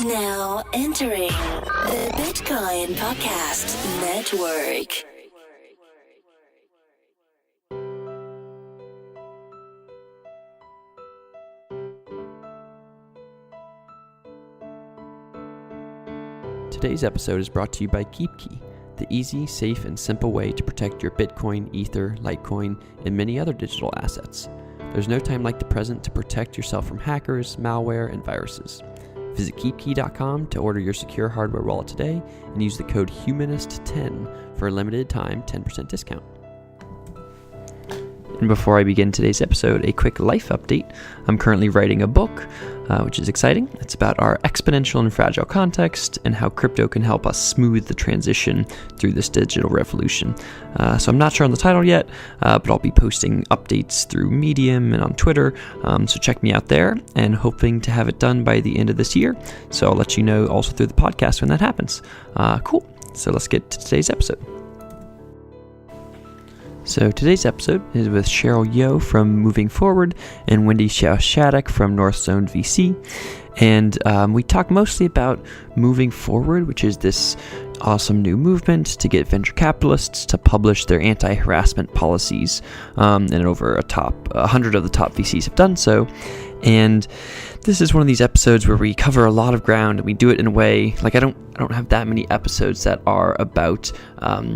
Now entering the Bitcoin Podcast Network. Today's episode is brought to you by KeepKey, the easy, safe, and simple way to protect your Bitcoin, Ether, Litecoin, and many other digital assets. There's no time like the present to protect yourself from hackers, malware, and viruses. Visit keepkey.com to order your secure hardware wallet today and use the code HUMANIST10 for a limited time 10% discount. And before I begin today's episode, a quick life update. I'm currently writing a book, which is exciting. It's about our exponential and fragile context and how crypto can help us smooth the transition through this digital revolution. So I'm not sure on the title yet, but I'll be posting updates through Medium and on Twitter. So check me out there, and hoping to have it done by the end of this year. So I'll let you know also through the podcast when that happens. Cool. So let's get to today's episode. So today's episode is with Cheryl Yeoh from Moving Forward and Wendy Xiao Schadeck from NorthzoneVC. And we talk mostly about Moving Forward, which is this awesome new movement to get venture capitalists to publish their anti-harassment policies. And over 100 of the top VCs have done so. And this is one of these episodes where we cover a lot of ground, and we do it in a way, like I don't have that many episodes that are about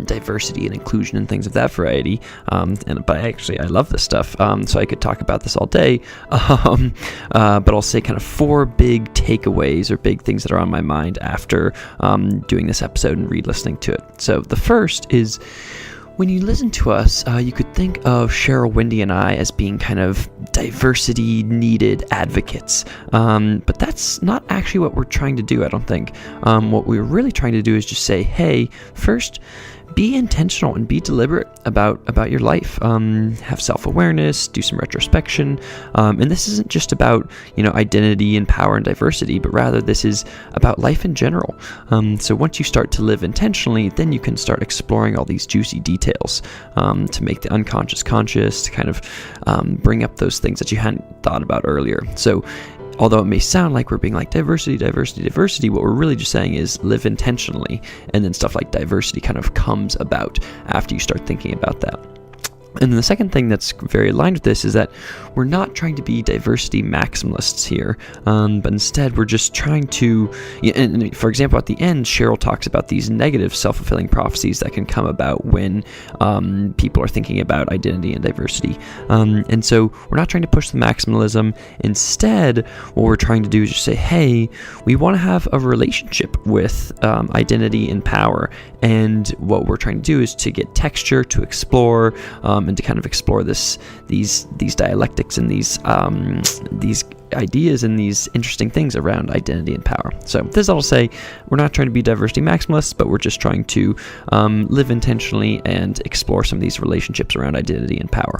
diversity and inclusion and things of that variety. But I love this stuff, so I could talk about this all day. But I'll say kind of 4 big takeaways or big things that are on my mind after doing this episode and re-listening to it. So the first is, when you listen to us, you could think of Cheryl, Wendy, and I as being kind of diversity-needed advocates. But that's not actually what we're trying to do, I don't think. What we're really trying to do is just say, hey, first, be intentional and be deliberate about your life. Have self-awareness, do some retrospection. And this isn't just about, identity and power and diversity, but rather this is about life in general. So once you start to live intentionally, then you can start exploring all these juicy details to make the unconscious conscious, to kind of bring up those things that you hadn't thought about earlier. So although it may sound like we're being like diversity, what we're really just saying is live intentionally, and then stuff like diversity kind of comes about after you start thinking about that. And then the second thing that's very aligned with this is that we're not trying to be diversity maximalists here, but instead we're just trying to, and for example, at the end, Cheryl talks about these negative self-fulfilling prophecies that can come about when people are thinking about identity and diversity. And so we're not trying to push the maximalism. Instead, what we're trying to do is just say, hey, we want to have a relationship with identity and power. And what we're trying to do is to get texture, to explore, and to kind of explore these dialectics and these ideas and these interesting things around identity and power. So this is all to say, we're not trying to be diversity maximalists, but we're just trying to live intentionally and explore some of these relationships around identity and power.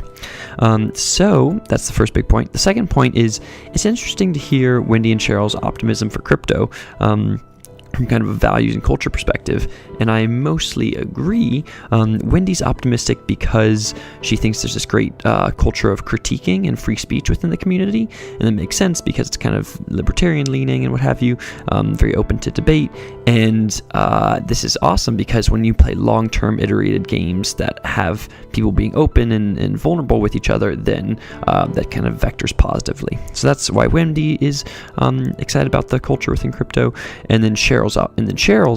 So that's the first big point. The second point is, it's interesting to hear Wendy and Cheryl's optimism for crypto. From kind of a values and culture perspective, and I mostly agree. Wendy's optimistic because she thinks there's this great culture of critiquing and free speech within the community, and it makes sense because it's kind of libertarian leaning and what have you, very open to debate. And this is awesome because when you play long-term iterated games that have people being open and vulnerable with each other, then that kind of vectors positively. So that's why Wendy is excited about the culture within crypto, and then Cheryl's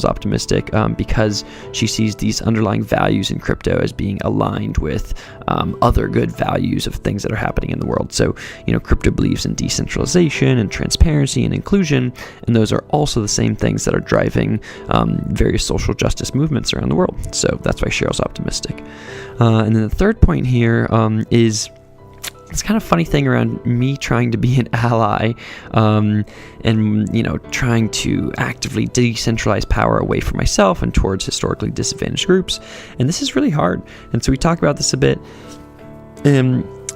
optimistic because she sees these underlying values in crypto as being aligned with other good values of things that are happening in the world. So, crypto believes in decentralization and transparency and inclusion, and those are also the same things that are driving various social justice movements around the world. So that's why Cheryl's optimistic. And then the third point here is, it's kind of funny thing around me trying to be an ally, and trying to actively decentralize power away from myself and towards historically disadvantaged groups. And this is really hard. And so we talk about this a bit.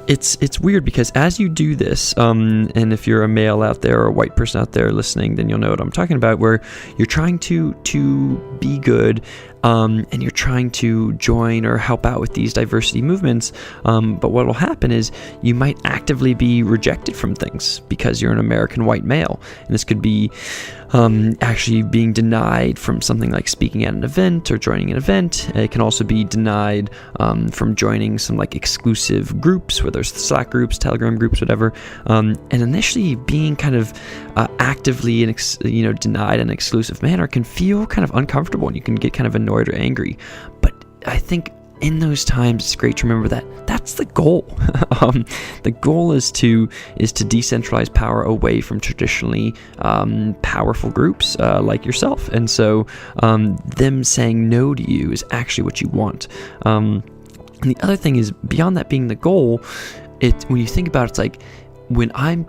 It's weird because as you do this, and if you're a male out there or a white person out there listening, then you'll know what I'm talking about, where you're trying to be good, and you're trying to join or help out with these diversity movements, but what will happen is you might actively be rejected from things because you're an American white male. And this could be actually being denied from something like speaking at an event or joining an event. It can also be denied from joining some like exclusive groups, whether it's Slack groups, Telegram groups, whatever. And initially being kind of actively denied in an exclusive manner can feel kind of uncomfortable, and you can get kind of annoyed or angry. But I think in those times, it's great to remember that that's the goal. The goal is to decentralize power away from traditionally powerful groups like yourself. And so them saying no to you is actually what you want. And the other thing is, beyond that being the goal, when you think about it, it's like when I'm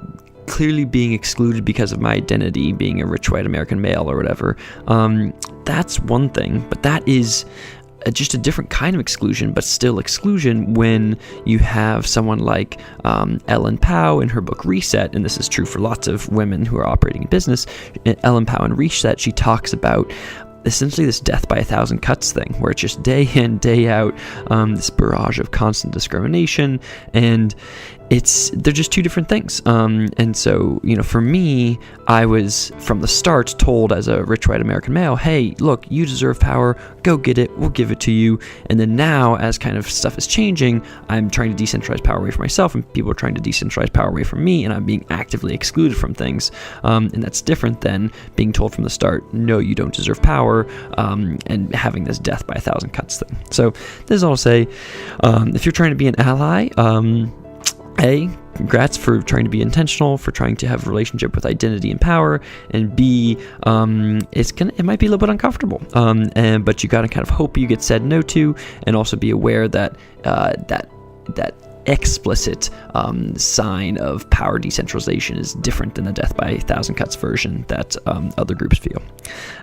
clearly being excluded because of my identity, being a rich white American male or whatever, that's one thing, but that is just a different kind of exclusion, but still exclusion when you have someone like Ellen Pao in her book Reset, and this is true for lots of women who are operating in business. Ellen Pao in Reset, she talks about essentially this death by 1,000 cuts thing, where it's just day in, day out, this barrage of constant discrimination, and they're just two different things. And so, for me, I was from the start told as a rich white American male, hey, look, you deserve power, go get it, we'll give it to you. And then now, as kind of stuff is changing, I'm trying to decentralize power away from myself, and people are trying to decentralize power away from me, and I'm being actively excluded from things. And that's different than being told from the start, no, you don't deserve power, and having this death by 1,000 cuts thing. So this is all to say, if you're trying to be an ally, A, congrats for trying to be intentional, for trying to have a relationship with identity and power, and B, it might be a little bit uncomfortable, but you gotta kind of hope you get said no to, and also be aware that that explicit sign of power decentralization is different than the death by 1,000 cuts version that other groups feel.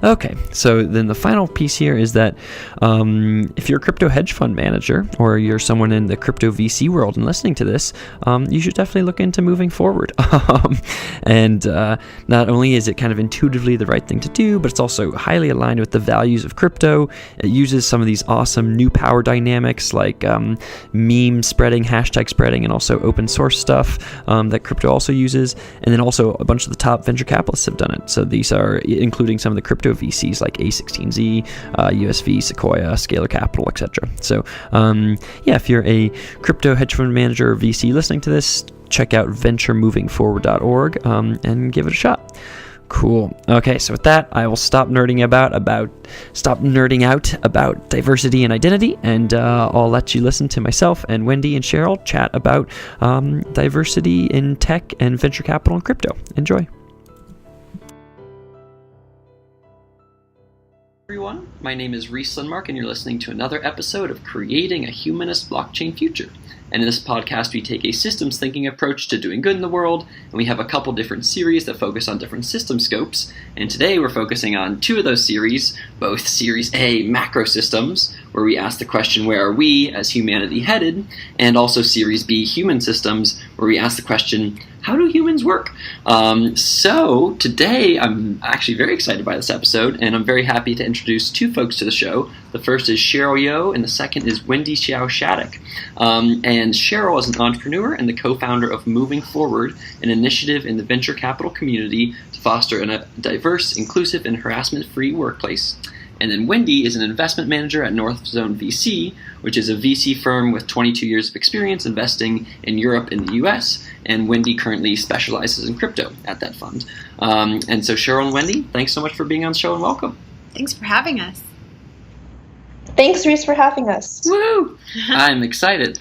Okay, so then the final piece here is that if you're a crypto hedge fund manager, or you're someone in the crypto VC world and listening to this, you should definitely look into moving forward. And not only is it kind of intuitively the right thing to do, but it's also highly aligned with the values of crypto. It uses some of these awesome new power dynamics like meme spreading, hashtag spreading, and also open source stuff that crypto also uses. And then also a bunch of the top venture capitalists have done it. So these are including some of the crypto VCs like A16Z, USV, Sequoia, Scalar Capital, etc. So if you're a crypto hedge fund manager or VC listening to this, check out venturemovingforward.org and give it a shot. Cool. Okay, so with that, I will stop nerding out about diversity and identity, and I'll let you listen to myself and Wendy and Cheryl chat about diversity in tech and venture capital and crypto. Enjoy. Everyone, my name is Reese Lindmark, and you're listening to another episode of Creating a Humanist Blockchain Future. And in this podcast, we take a systems thinking approach to doing good in the world, and we have a couple different series that focus on different system scopes. And today we're focusing on two of those series, both Series A, macro systems, where we ask the question, where are we as humanity headed? And also Series B, human systems, where we ask the question, how do humans work? So today I'm actually very excited by this episode, and I'm very happy to introduce two folks to the show. The first is Cheryl Yeoh, and the second is Wendy Xiao Schadeck. And Cheryl is an entrepreneur and the co-founder of Moving Forward, an initiative in the venture capital community to foster a diverse, inclusive, and harassment-free workplace. And then Wendy is an investment manager at NorthzoneVC, which is a VC firm with 22 years of experience investing in Europe and the US. And Wendy currently specializes in crypto at that fund. And so Cheryl and Wendy, thanks so much for being on the show, and welcome. Thanks for having us. Thanks, Reese, for having us. Woo! I'm excited.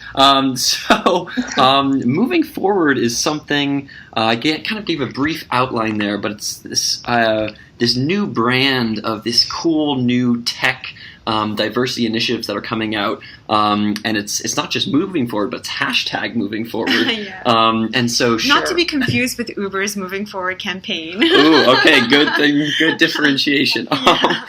Moving Forward is something, I kind of gave a brief outline there, but it's this new brand of this cool new tech diversity initiatives that are coming out, and it's not just Moving Forward, but it's hashtag Moving Forward. Yeah. And so not to be confused with Uber's Moving Forward campaign. Ooh, okay, good thing, good differentiation. Yeah.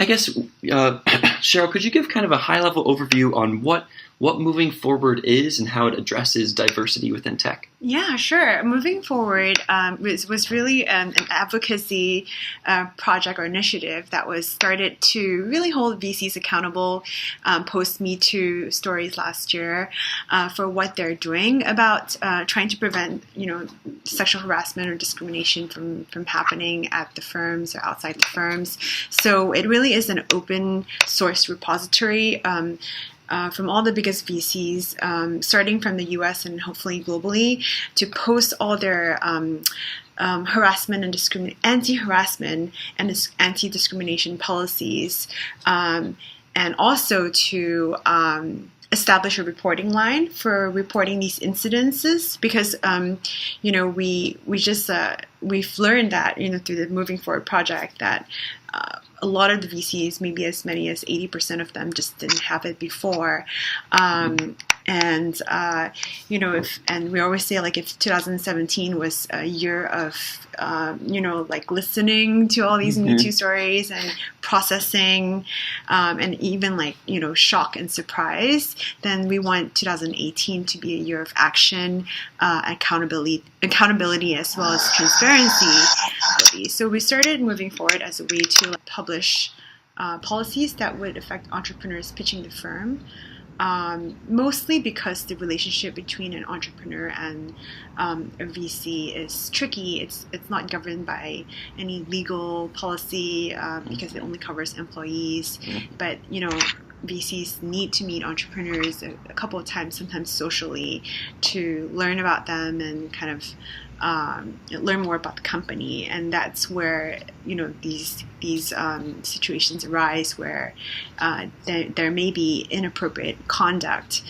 I guess Cheryl, could you give kind of a high level overview on what what Moving Forward is and how it addresses diversity within tech? Yeah, sure. Moving Forward was really an advocacy project or initiative that was started to really hold VCs accountable post Me Too stories last year for what they're doing about trying to prevent, sexual harassment or discrimination from happening at the firms or outside the firms. So it really is an open source repository from all the biggest VCs, starting from the US and hopefully globally, to post all their harassment and anti-harassment and anti-discrimination policies, and also to establish a reporting line for reporting these incidences, because we've learned that through the Moving Forward project that a lot of the VCs, maybe as many as 80% of them, just didn't have it before. And we always say, like, if 2017 was a year of, listening to all these Me Too stories and processing, and even shock and surprise, then we want 2018 to be a year of action, accountability as well as transparency. So we started Moving Forward as a way to publish policies that would affect entrepreneurs pitching the firm. Mostly because the relationship between an entrepreneur and a VC is tricky. It's not governed by any legal policy because it only covers employees. But VCs need to meet entrepreneurs a couple of times, sometimes socially, to learn about them and kind of learn more about the company. And that's where these situations arise where there may be inappropriate conduct.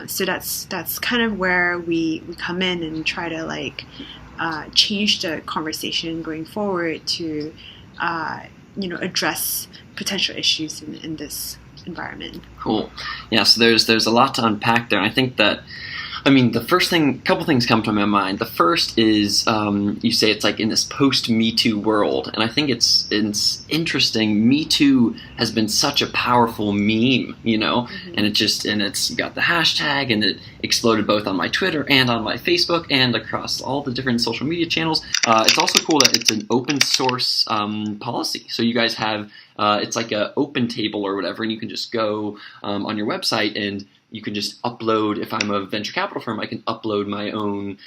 So that's kind of where we come in and try to change the conversation going forward to address potential issues in this environment. Cool. Yeah, so there's a lot to unpack there. And I think that, couple things come to my mind. The first is you say it's like in this post-Me Too world, and I think it's interesting. Me Too has been such a powerful meme, and it's got the hashtag, and it exploded both on my Twitter and on my Facebook and across all the different social media channels. It's also cool that it's an open source policy. So you guys have it's like an open table or whatever, and you can just go on your website and you can just upload. If I'm a venture capital firm, I can upload my own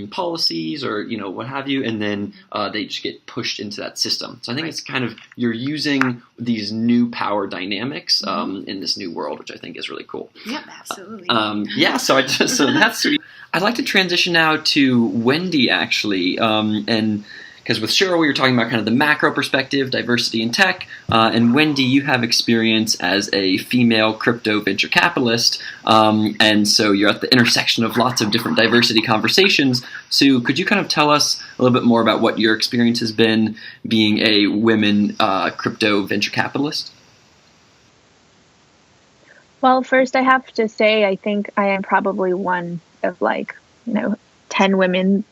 policies or what have you, and then they just get pushed into that system. So I think it's kind of, you're using these new power dynamics in this new world, which I think is really cool. Yeah, absolutely. So that's sweet. I'd like to transition now to Wendy, actually, and because with Cheryl, we were talking about kind of the macro perspective, diversity in tech, and Wendy, you have experience as a female crypto venture capitalist, and so you're at the intersection of lots of different diversity conversations. So could you kind of tell us a little bit more about what your experience has been being a women crypto venture capitalist? Well, first I have to say, I think I am probably one of 10 women.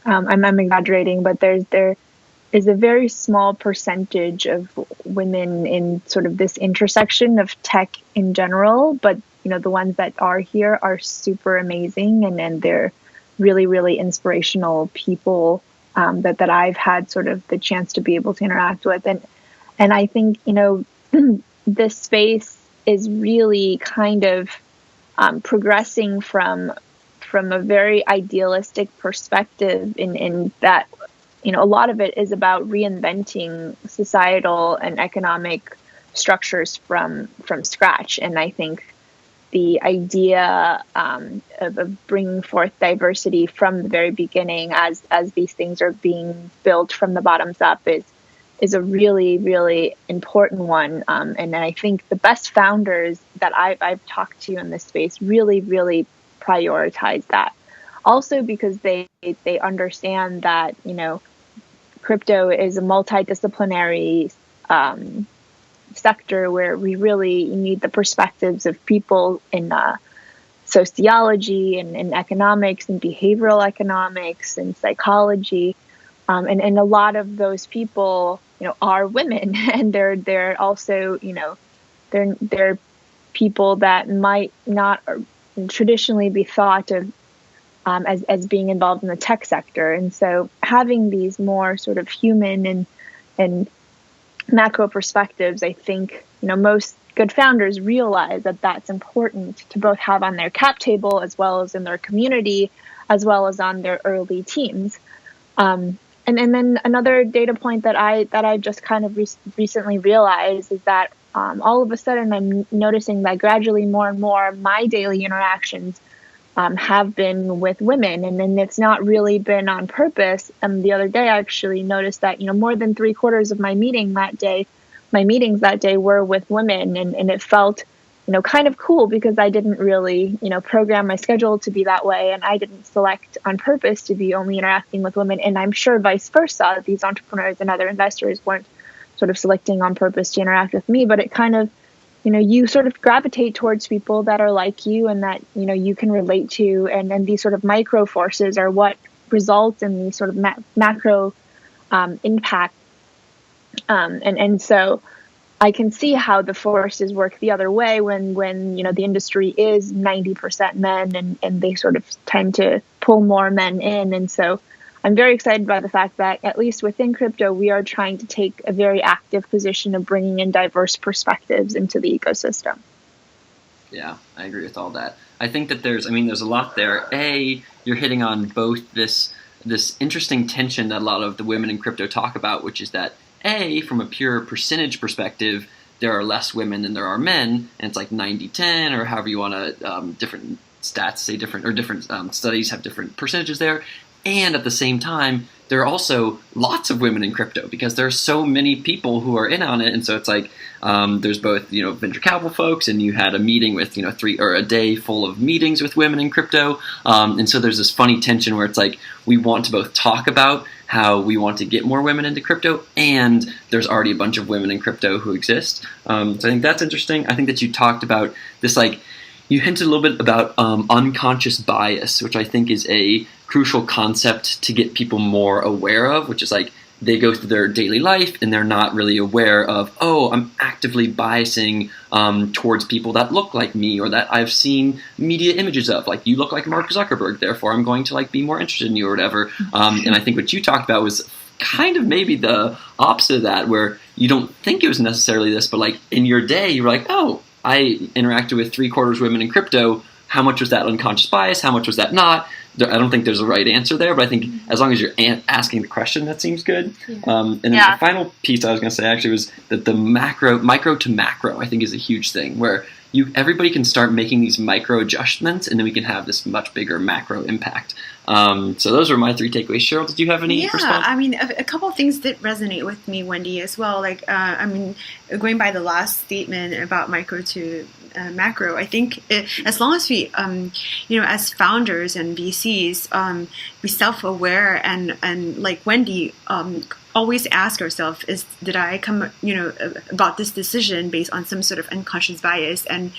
I'm exaggerating, but there is a very small percentage of women in sort of this intersection of tech in general. But the ones that are here are super amazing, and they're really, really inspirational people that I've had sort of the chance to be able to interact with. And I think this space is really kind of progressing from a very idealistic perspective in that, a lot of it is about reinventing societal and economic structures from scratch. And I think the idea of bringing forth diversity from the very beginning as these things are being built from the bottoms up is a really, really important one. And I think the best founders that I've talked to in this space really, really prioritize that. Also because they understand that, crypto is a multidisciplinary sector where we really need the perspectives of people in sociology and in economics and behavioral economics and psychology. And a lot of those people, are women, and they're also, they're people that might not traditionally be thought of as being involved in the tech sector. And so having these more sort of human and macro perspectives, I think, most good founders realize that that's important to both have on their cap table as well as in their community, as well as on their early teams. And then another data point that I just kind of recently realized is that all of a sudden I'm noticing that gradually more and more my daily interactions have been with women, and then it's not really been on purpose. The other day I actually noticed that more than 3/4 of my meetings that day were with women, and it felt kind of cool because I didn't really program my schedule to be that way, and I didn't select on purpose to be only interacting with women. And I'm sure vice versa, these entrepreneurs and other investors weren't sort of selecting on purpose to interact with me, but it kind of you sort of gravitate towards people that are like you and that, you can relate to. And then these sort of micro forces are what result in these sort of macro impact. And so I can see how the forces work the other way when the industry is 90% men and they sort of tend to pull more men in. And so I'm very excited by the fact that, at least within crypto, we are trying to take a very active position of bringing in diverse perspectives into the ecosystem. Yeah, I agree with all that. I think that there's a lot there. You're hitting on both this interesting tension that a lot of the women in crypto talk about, which is that, from a pure percentage perspective, there are less women than there are men, and it's like 90-10, or however you want to, different stats say different, or different studies have different percentages there. And at the same time, there are also lots of women in crypto because there are so many people who are in on it. And so it's like there's both, venture capital folks, and you had a meeting with, 3 or a day full of meetings with women in crypto. And so there's this funny tension where it's like we want to both talk about how we want to get more women into crypto, and there's already a bunch of women in crypto who exist. So I think that's interesting. I think that you talked about this, you hinted a little bit about unconscious bias, which I think is a crucial concept to get people more aware of, which is they go through their daily life and they're not really aware of, I'm actively biasing towards people that look like me or that I've seen media images of. You look like Mark Zuckerberg, therefore I'm going to be more interested in you or whatever. And I think what you talked about was kind of maybe the opposite of that, where you don't think it was necessarily this, but in your day you're I interacted with 3/4 women in crypto. How much was that unconscious bias? How much was that not? I don't think there's a right answer there, but I think as long as you're asking the question, that seems good. Yeah. And then the final piece I was going to say actually was that the micro to macro, I think, is a huge thing where everybody can start making these micro adjustments, and then we can have this much bigger macro impact. So those are my 3 takeaways. Cheryl, did you have any response? A couple of things did resonate with me, Wendy, as well. Going by the last statement about micro to macro, I think as long as we, as founders and VCs, be self-aware and like Wendy, always ask ourselves, did I come, about this decision based on some sort of unconscious bias, and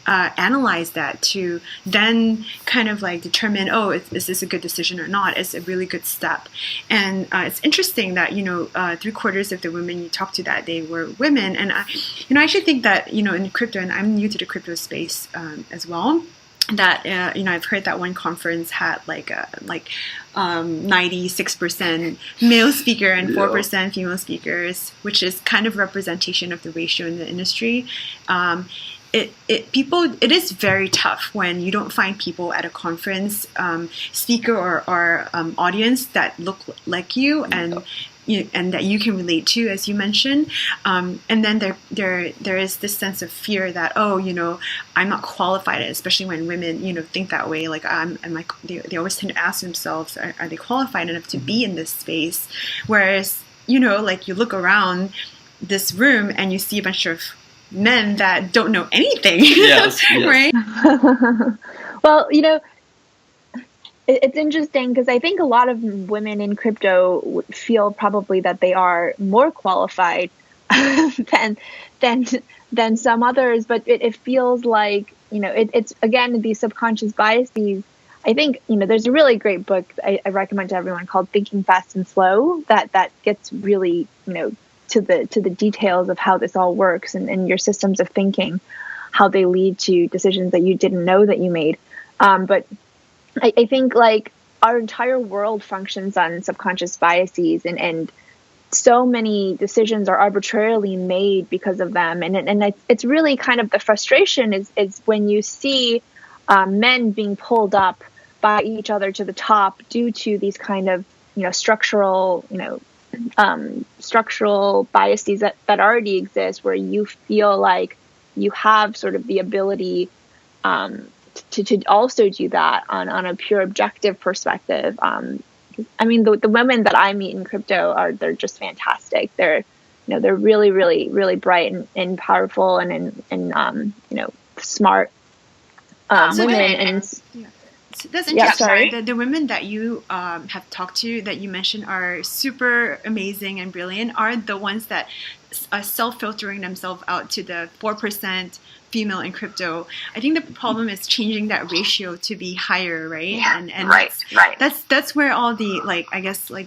analyze that to then kind of determine, is this a good decision or not? It's a really good step. And it's interesting that, 3/4 of the women you talked to that day were women. And I actually think that, in crypto, and I'm new to the crypto space as well, that I've heard that one conference had 96% male speaker and 4% female speakers, which is kind of representation of the ratio in the industry. It is very tough when you don't find people at a conference, speaker or audience that look like you and that you can relate to, as you mentioned. And then there is this sense of fear that, I'm not qualified, especially when women, think that way. They always tend to ask themselves, are they qualified enough to be in this space? Whereas, you look around this room and you see a bunch of men that don't know anything. Yes. Right? Well, it's interesting because I think a lot of women in crypto feel probably that they are more qualified than some others, but it feels like, it's again, these subconscious biases. I think, there's a really great book I recommend to everyone called Thinking Fast and Slow that gets really, to the details of how this all works and your systems of thinking. how they lead to decisions that you didn't know that you made. But I think like our entire world functions on subconscious biases, and so many decisions are arbitrarily made because of them. And it's really kind of the frustration is when you see men being pulled up by each other to the top due to these kind of, structural biases that already exist, where you feel like you have sort of the ability to also do that on a pure objective perspective. I mean, the women that I meet in crypto they're just fantastic. They're really, really, really bright and powerful and smart women. That's interesting. The women that you have talked to, that you mentioned, are super amazing and brilliant, are the ones that are self-filtering themselves out to the 4% female in crypto. I think the problem is changing that ratio to be higher, right? Yeah, and right. That's where all the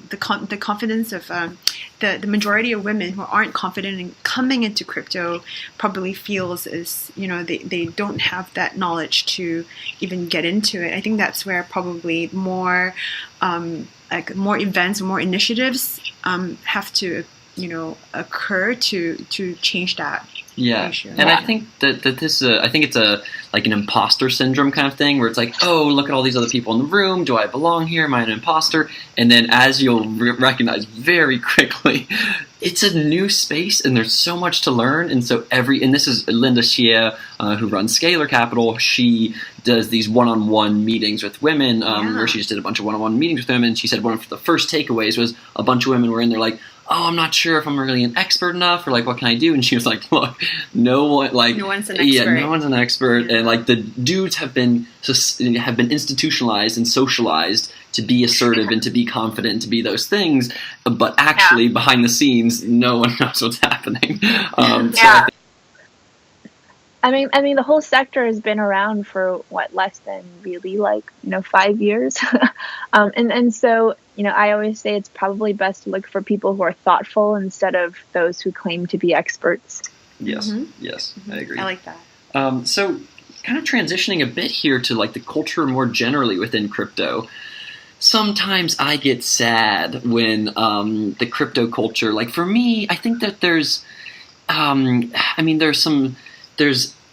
the confidence of the majority of women who aren't confident in coming into crypto probably feels is they don't have that knowledge to even get into it. I think that's where probably more more events, more initiatives have to occur to change that. Yeah, and I think that this I think it's like an imposter syndrome kind of thing, where it's like, oh, look at all these other people in the room. Do I belong here? Am I an imposter? And then, as you'll recognize very quickly, it's a new space, and there's so much to learn. And so and this is Linda Xie, who runs Scalar Capital. She does these one-on-one meetings with women, where she just did a bunch of one-on-one meetings with women. And she said one of the first takeaways was a bunch of women were in there like, oh, I'm not sure if I'm really an expert enough, or like, what can I do? And she was like, look, no one's an expert. Yeah, no one's an expert. Yeah. And like the dudes have been institutionalized and socialized to be assertive and to be confident, to be those things. But actually, behind the scenes, no one knows what's happening. So I mean, the whole sector has been around for less than really 5 years, and so I always say it's probably best to look for people who are thoughtful instead of those who claim to be experts. Yes, yes, I agree. I like that. So, kind of transitioning a bit here to the culture more generally within crypto. Sometimes I get sad when the crypto culture, for me, I think that there's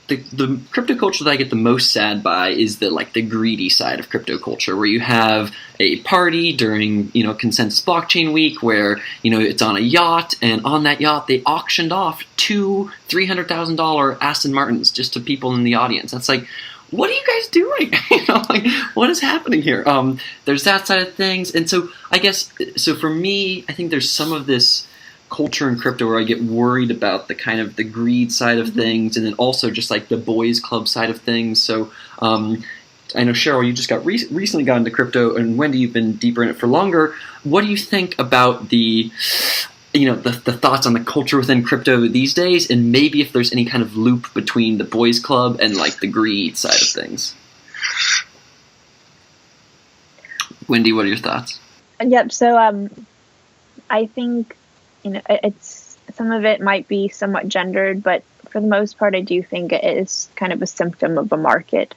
the crypto culture that I get the most sad by is the greedy side of crypto culture, where you have a party during Consensus Blockchain Week where it's on a yacht, and on that yacht they auctioned off two $300,000 Aston Martins just to people in the audience. That's what are you guys doing? What is happening here? There's that side of things, and so I guess for me, I think there's some of this culture in crypto where I get worried about the kind of the greed side of things, and then also just the boys club side of things. So I know, Cheryl, you just recently got into crypto, and Wendy, you've been deeper in it for longer. What do you think about the thoughts on the culture within crypto these days, and maybe if there's any kind of loop between the boys club and the greed side of things? Wendy, what are your thoughts? Yep. So I think it's some of it might be somewhat gendered, but for the most part, I do think it is kind of a symptom of a market,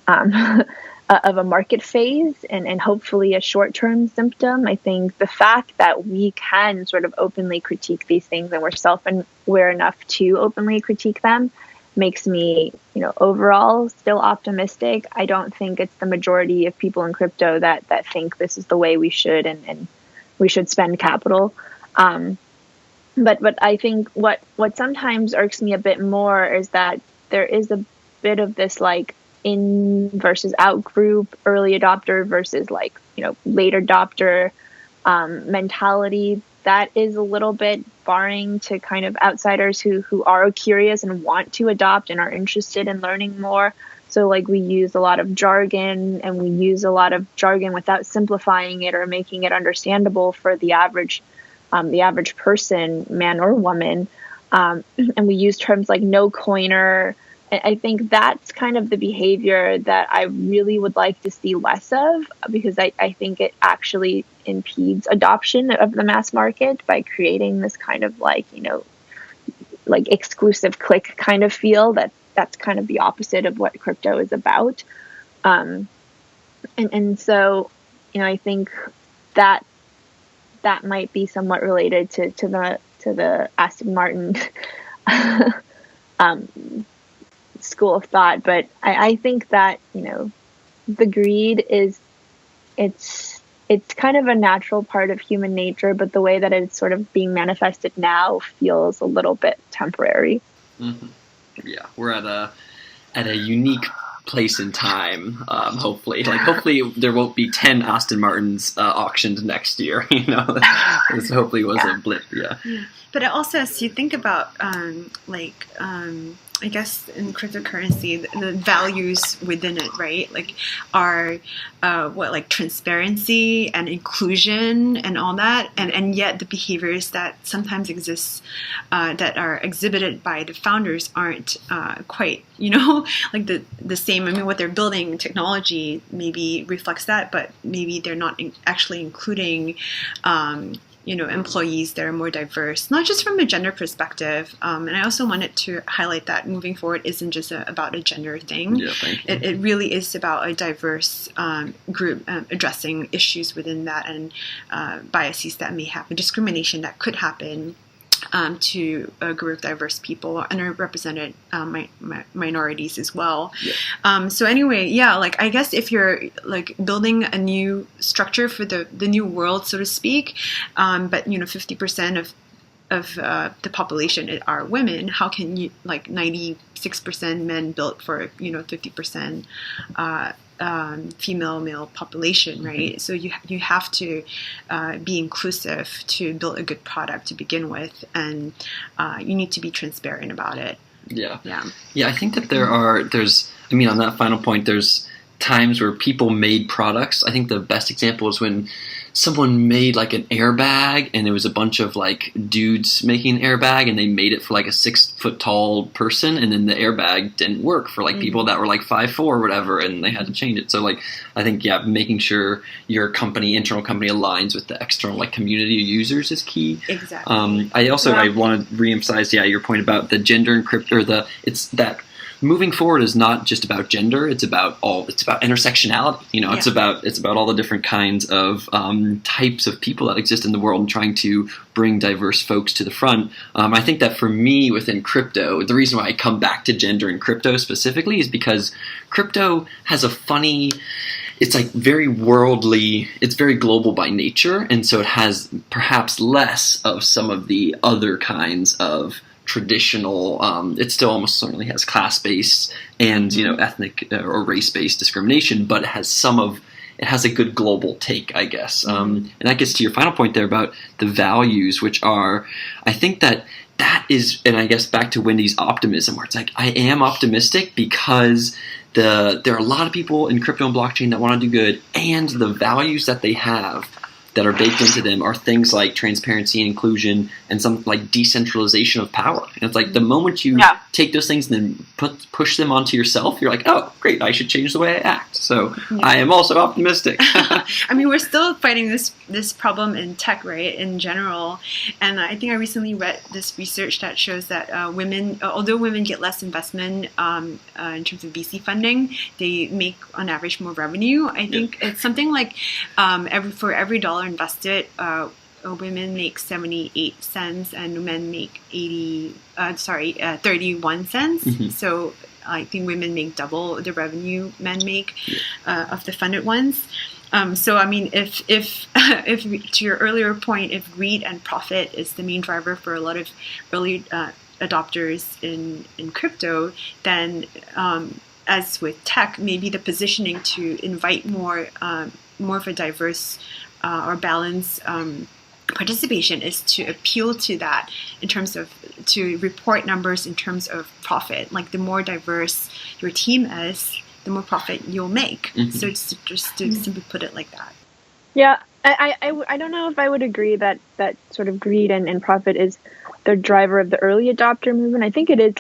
of a market phase, and hopefully a short-term symptom. I think the fact that we can sort of openly critique these things, and we're self-aware enough to openly critique them, makes me, overall still optimistic. I don't think it's the majority of people in crypto that think this is the way we should and we should spend capital. But I think what sometimes irks me a bit more is that there is a bit of this in versus out group, early adopter versus late adopter mentality that is a little bit barring to kind of outsiders who are curious and want to adopt and are interested in learning more. So we use a lot of jargon, and we use a lot of jargon without simplifying it or making it understandable for the average person, man or woman. And we use terms like no coiner. I think that's kind of the behavior that I really would like to see less of, because I think it actually impedes adoption of the mass market by creating this kind of exclusive clique kind of feel that that's kind of the opposite of what crypto is about. And so, I think that might be somewhat related to the Aston Martin school of thought. But I think that, the greed it's kind of a natural part of human nature, but the way that it's sort of being manifested now feels a little bit temporary. Mm-hmm. Yeah, we're at a unique place in time. Hopefully there won't be 10 Aston Martins auctioned next year. This hopefully was a blip. Yeah. But also, as you think about I guess in cryptocurrency, the values within it, right? Like are transparency and inclusion and all that, and yet the behaviors that sometimes exist that are exhibited by the founders aren't quite, like the same. I mean, what they're building, technology maybe reflects that, but maybe they're not actually including employees that are more diverse, not just from a gender perspective. And I also wanted to highlight that moving forward isn't just about a gender thing. Yeah, thank you. It really is about a diverse group addressing issues within that and biases that may happen, discrimination that could happen to a group of diverse people or underrepresented minorities as well. Yeah. So anyway, I guess if you're building a new structure for the new world, so to speak, but 50% of the population are women, how can you 96% men built for 50% female male population, right? Mm-hmm. So you have to be inclusive to build a good product to begin with, and you need to be transparent about it. Yeah. I think that on that final point, there's times where people made products. I think the best example is when someone made an airbag, and it was a bunch of dudes making an airbag, and they made it for a 6 foot tall person, and then the airbag didn't work for people that were 5'4" or whatever, and they had to change it. So I think making sure your internal company aligns with the external community of users is key. Exactly. I want to reemphasize your point about the gender and crypto, or it's that moving forward is not just about gender. It's about intersectionality. It's about all the different kinds of types of people that exist in the world, and trying to bring diverse folks to the front. I think that for me within crypto, the reason why I come back to gender and crypto specifically is because crypto has it's very worldly, it's very global by nature, and so it has perhaps less of some of the other kinds of traditional, it still almost certainly has class-based and ethnic or race-based discrimination, but it has a good global take, I guess. And that gets to your final point there about the values, which are, I think that is, and I guess back to Wendy's optimism, where it's I am optimistic because there are a lot of people in crypto and blockchain that want to do good, and the values that they have that are baked into them are things like transparency and inclusion and some decentralization of power. And it's the moment you take those things and then push them onto yourself, you're oh, great, I should change the way I act. So I am also optimistic. I mean, we're still fighting this problem in tech, right, in general. And I think I recently read this research that shows that although women get less investment in terms of VC funding, they make on average more revenue. I think it's something for every dollar invested, women make 78 cents and men make 31 cents. Mm-hmm. So I think women make double the revenue men make of the funded ones. So I mean, if to your earlier point, if greed and profit is the main driver for a lot of early adopters in crypto, then as with tech, maybe the positioning to invite more of a diverse or balanced participation is to appeal to that in terms of to report numbers in terms of profit. The more diverse your team is, the more profit you'll make. Mm-hmm. So it's just to simply put it like that. Yeah, I don't know if I would agree that sort of greed and profit is the driver of the early adopter movement. I think it is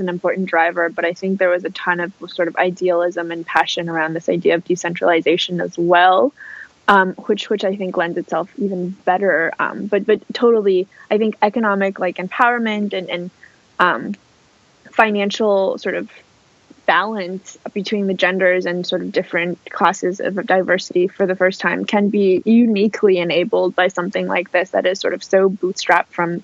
an important driver, but I think there was a ton of sort of idealism and passion around this idea of decentralization as well. Which I think lends itself even better. But totally, I think economic empowerment and financial sort of balance between the genders and sort of different classes of diversity for the first time can be uniquely enabled by something like this that is sort of so bootstrapped from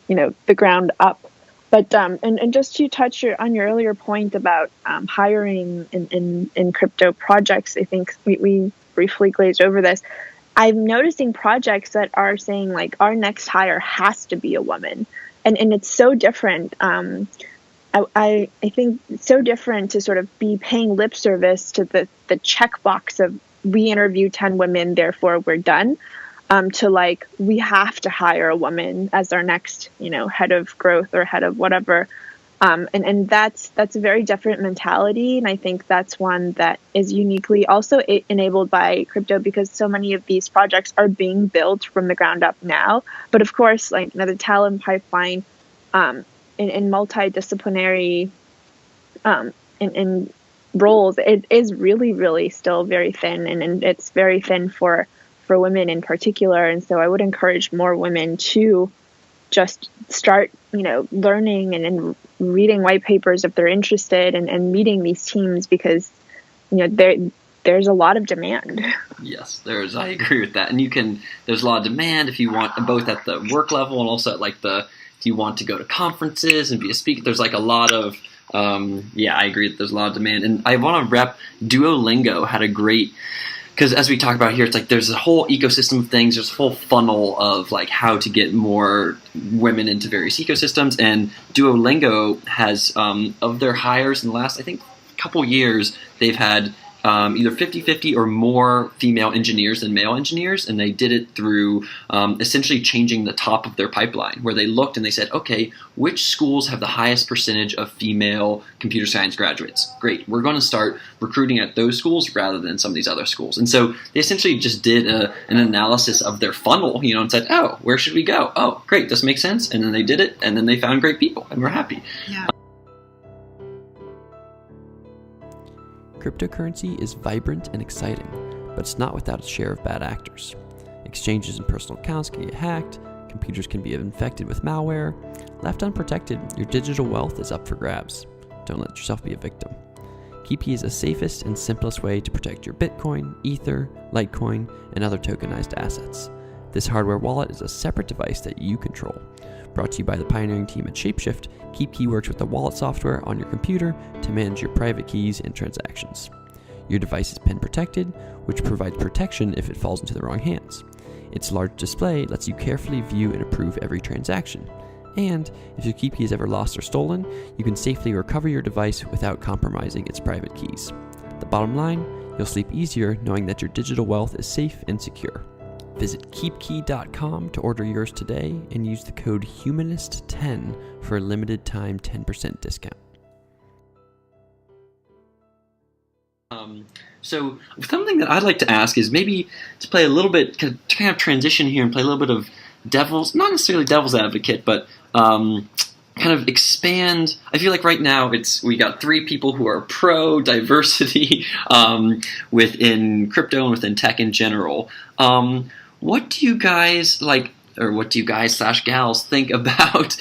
the ground up. But and just to touch on your earlier point about hiring in crypto projects, I think we briefly glazed over this. I'm noticing projects that are saying like our next hire has to be a woman, and it's so different. I think it's so different to sort of be paying lip service to the checkbox of we interview 10 women, therefore we're done, to like we have to hire a woman as our next head of growth or head of whatever. And that's a very different mentality. And I think that's one that is uniquely also enabled by crypto, because so many of these projects are being built from the ground up now. But of course, like the talent pipeline in multidisciplinary in roles, it is really, really still very thin. And it's very thin for women in particular. And so I would encourage more women to just start, learning and reading white papers if they're interested, and meeting these teams, because, there's a lot of demand. Yes, I agree with that. And there's a lot of demand if you want, both at the work level and also at like if you want to go to conferences and be a speaker. There's like a lot of, I agree that there's a lot of demand. And I want to rep Duolingo had a great, because as we talk about here, it's like there's a whole ecosystem of things. There's a whole funnel of like how to get more women into various ecosystems. And Duolingo has, of their hires in the last, I think, couple years, they've had either 50-50 or more female engineers than male engineers. And they did it through essentially changing the top of their pipeline, where they looked and they said, okay, which schools have the highest percentage of female computer science graduates? Great. We're going to start recruiting at those schools rather than some of these other schools. And so they essentially just did an analysis of their funnel, and said, oh, where should we go? Oh, great. This makes sense. And then they did it, and then they found great people, and we're happy. Yeah. Cryptocurrency is vibrant and exciting, but it's not without its share of bad actors. Exchanges and personal accounts can get hacked, computers can be infected with malware. Left unprotected, your digital wealth is up for grabs. Don't let yourself be a victim. KeepKey is the safest and simplest way to protect your Bitcoin, Ether, Litecoin, and other tokenized assets. This hardware wallet is a separate device that you control. Brought to you by the pioneering team at Shapeshift, KeepKey works with the wallet software on your computer to manage your private keys and transactions. Your device is PIN protected, which provides protection if it falls into the wrong hands. Its large display lets you carefully view and approve every transaction. And if your KeepKey is ever lost or stolen, you can safely recover your device without compromising its private keys. The bottom line, you'll sleep easier knowing that your digital wealth is safe and secure. Visit keepkey.com to order yours today and use the code HUMANIST10 for a limited time 10% discount. So something that I'd like to ask is maybe to play a little bit, to kind of transition here and play a little bit of not necessarily devil's advocate, but kind of expand. I feel like right now we got 3 people who are pro diversity within crypto and within tech in general. What do you guys /gals think about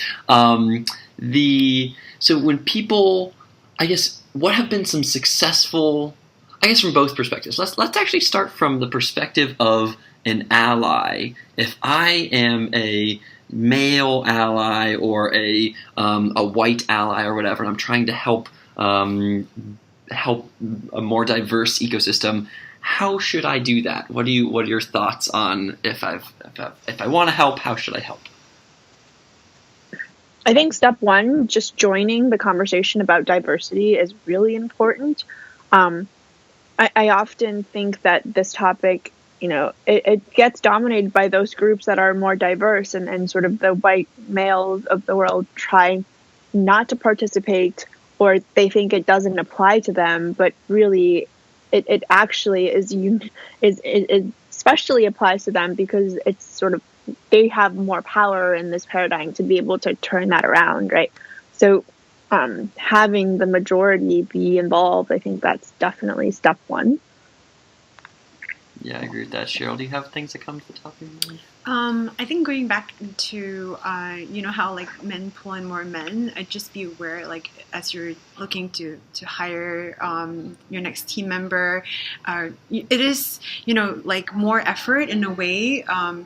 so when people, I guess, what have been some successful, I guess from both perspectives. Let's actually start from the perspective of an ally. If I am a male ally or a white ally or whatever, and I'm trying to help a more diverse ecosystem, how should I do that? What are your thoughts on if I want to help, how should I help? I think step one, just joining the conversation about diversity is really important. I often think that this topic, it gets dominated by those groups that are more diverse, and sort of the white males of the world try not to participate, or they think it doesn't apply to them, but really it actually it especially applies to them, because it's sort of, they have more power in this paradigm to be able to turn that around, right? So having the majority be involved, I think that's definitely step one. Yeah, I agree with that. Cheryl, do you have things that come to the top of your mind? I think going back to how like men pull in more men, I'd just be aware, like as you're looking to hire your next team member, it is like more effort in a way